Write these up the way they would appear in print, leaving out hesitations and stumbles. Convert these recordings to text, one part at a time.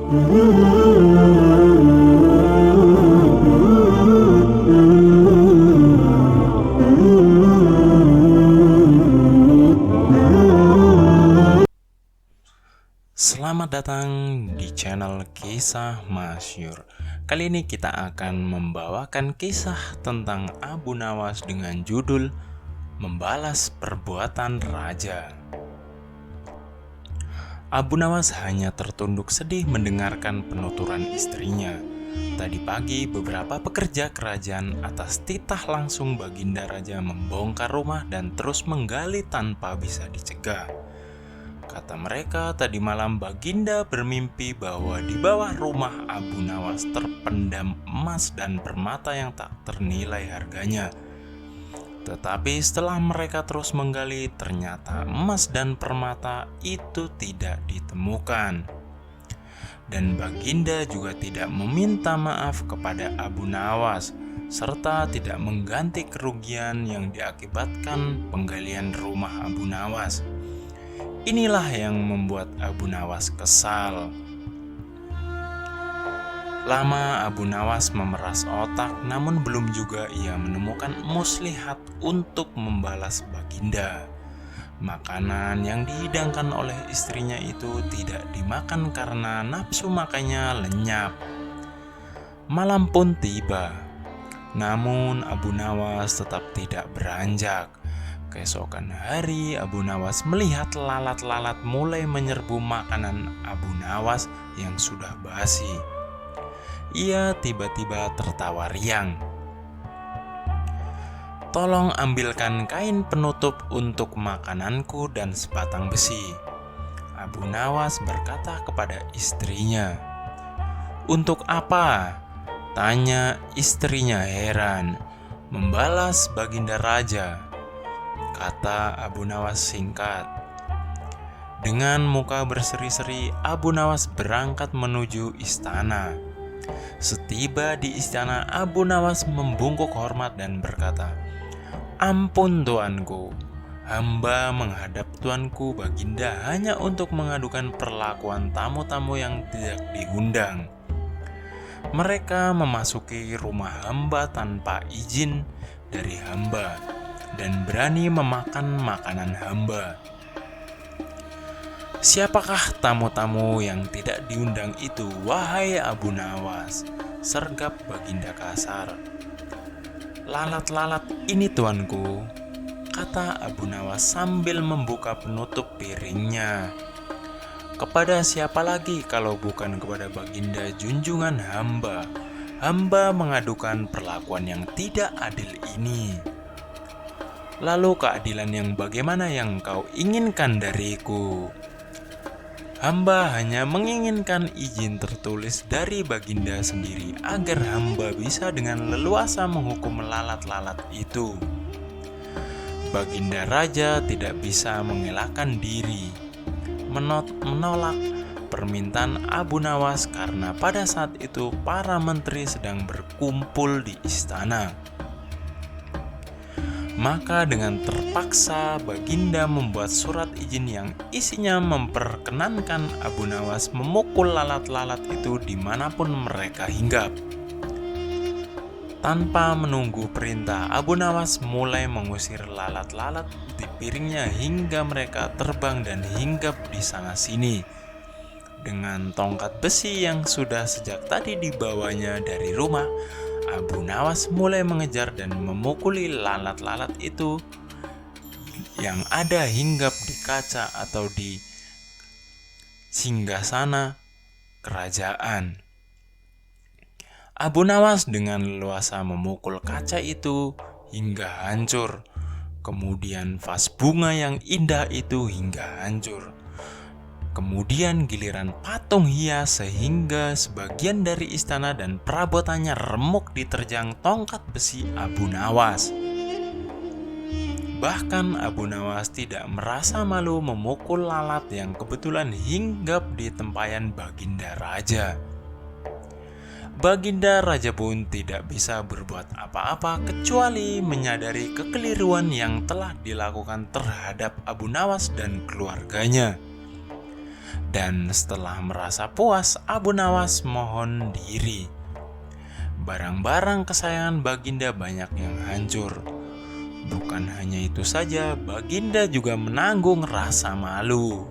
Selamat datang di channel Kisah Masyhur. Kali ini kita akan membawakan kisah tentang Abu Nawas dengan judul Membalas Perbuatan Raja. Abu Nawas hanya tertunduk sedih mendengarkan penuturan istrinya. Tadi pagi beberapa pekerja kerajaan atas titah langsung Baginda Raja membongkar rumah dan terus menggali tanpa bisa dicegah. Kata mereka, tadi malam Baginda bermimpi bahwa di bawah rumah Abu Nawas terpendam emas dan permata yang tak ternilai harganya. Tetapi setelah mereka terus menggali, ternyata emas dan permata itu tidak ditemukan. Dan Baginda juga tidak meminta maaf kepada Abu Nawas, serta tidak mengganti kerugian yang diakibatkan penggalian rumah Abu Nawas. Inilah yang membuat Abu Nawas kesal. Lama Abu Nawas memeras otak, namun belum juga ia menemukan muslihat untuk membalas Baginda. Makanan yang dihidangkan oleh istrinya itu tidak dimakan karena nafsu makannya lenyap. Malam pun tiba, namun Abu Nawas tetap tidak beranjak. Keesokan hari, Abu Nawas melihat lalat-lalat mulai menyerbu makanan Abu Nawas yang sudah basi. Ia tiba-tiba tertawa riang. "Tolong ambilkan kain penutup untuk makananku dan sebatang besi," Abu Nawas berkata kepada istrinya. "Untuk apa?" tanya istrinya heran. "Membalas Baginda Raja," kata Abu Nawas singkat. Dengan muka berseri-seri, Abu Nawas berangkat menuju istana. Setiba di istana, Abu Nawas membungkuk hormat dan berkata, "Ampun tuanku, hamba menghadap tuanku Baginda hanya untuk mengadukan perlakuan tamu-tamu yang tidak diundang. Mereka memasuki rumah hamba tanpa izin dari hamba dan berani memakan makanan hamba." "Siapakah tamu-tamu yang tidak diundang itu, wahai Abu Nawas?" sergap Baginda kasar. "Lalat-lalat ini tuanku," kata Abu Nawas sambil membuka penutup piringnya. "Kepada siapa lagi kalau bukan kepada Baginda junjungan hamba? Hamba mengadukan perlakuan yang tidak adil ini." "Lalu keadilan yang bagaimana yang kau inginkan dariku?" "Hamba hanya menginginkan izin tertulis dari Baginda sendiri agar hamba bisa dengan leluasa menghukum lalat-lalat itu." Baginda Raja tidak bisa mengelakkan diri menolak permintaan Abu Nawas karena pada saat itu para menteri sedang berkumpul di istana. Maka dengan terpaksa Baginda membuat surat izin yang isinya memperkenankan Abu Nawas memukul lalat-lalat itu dimanapun mereka hinggap. Tanpa menunggu perintah, Abu Nawas mulai mengusir lalat-lalat di piringnya hingga mereka terbang dan hinggap di sana-sini. Dengan tongkat besi yang sudah sejak tadi dibawanya dari rumah, Abu Nawas mulai mengejar dan memukuli lalat-lalat itu yang ada hinggap di kaca atau di singgasana kerajaan. Abu Nawas dengan leluasa memukul kaca itu hingga hancur. Kemudian vas bunga yang indah itu hingga hancur. Kemudian giliran patung hias sehingga sebagian dari istana dan perabotannya remuk diterjang tongkat besi Abu Nawas. Bahkan Abu Nawas tidak merasa malu memukul lalat yang kebetulan hinggap di tempayan Baginda Raja. Baginda Raja pun tidak bisa berbuat apa-apa kecuali menyadari kekeliruan yang telah dilakukan terhadap Abu Nawas dan keluarganya. Dan setelah merasa puas, Abu Nawas mohon diri. Barang-barang kesayangan Baginda banyak yang hancur. Bukan hanya itu saja, Baginda juga menanggung rasa malu.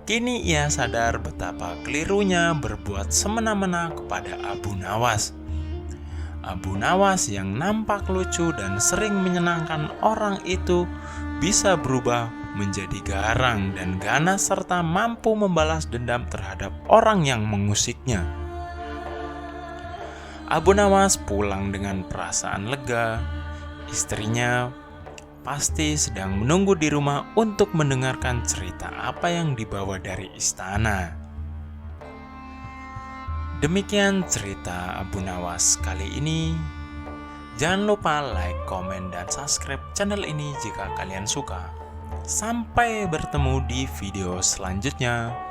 Kini ia sadar betapa kelirunya berbuat semena-mena kepada Abu Nawas. Abu Nawas yang nampak lucu dan sering menyenangkan orang itu bisa berubah menjadi garang dan ganas serta mampu membalas dendam terhadap orang yang mengusiknya. Abu Nawas pulang dengan perasaan lega. Istrinya pasti sedang menunggu di rumah untuk mendengarkan cerita apa yang dibawa dari istana. Demikian cerita Abu Nawas kali ini. Jangan lupa like, komen, dan subscribe channel ini jika kalian suka. Sampai bertemu di video selanjutnya.